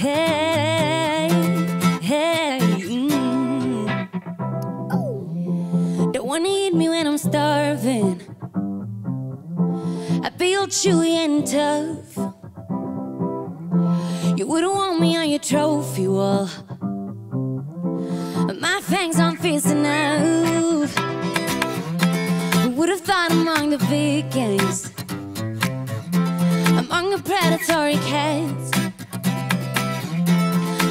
Hey, hey, Don't wanna eat me when I'm starving. I feel chewy and tough. You wouldn't want me on your trophy wall. My fangs aren't fierce enough. Who would have thought among the Vikings, among the predatory cats,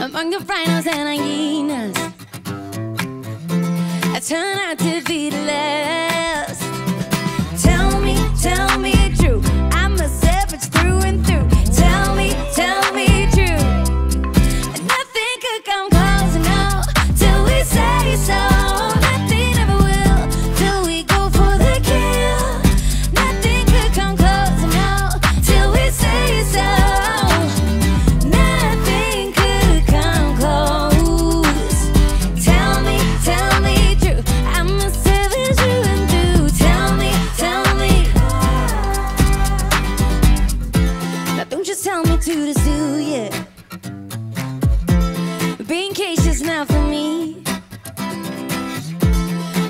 among the rhinos and hyenas, I turn out to be the last. Tell me true, I'm a savage through and through. Tell me true, and nothing could come close enough till we say so. Nothing ever will till we go for the kill. Nothing could come close enough till we say so. Nothing could come close. Tell me true, I'm a savage through and through. Tell me. Now don't just tell me to the zoo, yeah. Being caged is not for me.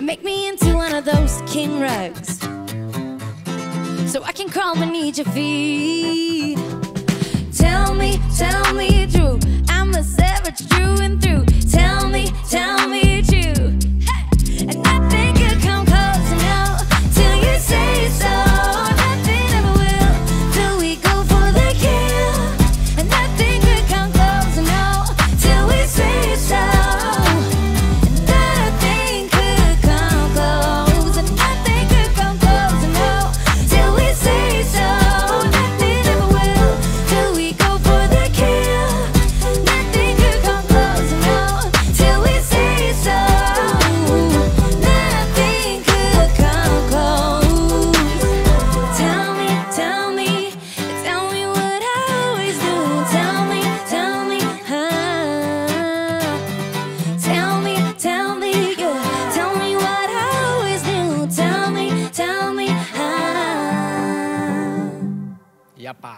Make me into one of those king rugs, so I can crawl beneath your feet. Tell me true, I'm a savage through and through. Tell me true, hey! And nothing could come close enough till you say so. Nothing ever will till we go for the kill. And nothing could come close enough till we say so. Nothing could come close, and nothing could come close enough till we say so. Nothing ever will till we go for the kill. Nothing could come close enough till we say so. Nothing could come close. Tell me what I always do. Tell me, yeah. Tell me what I always do. Tell me, Jappa.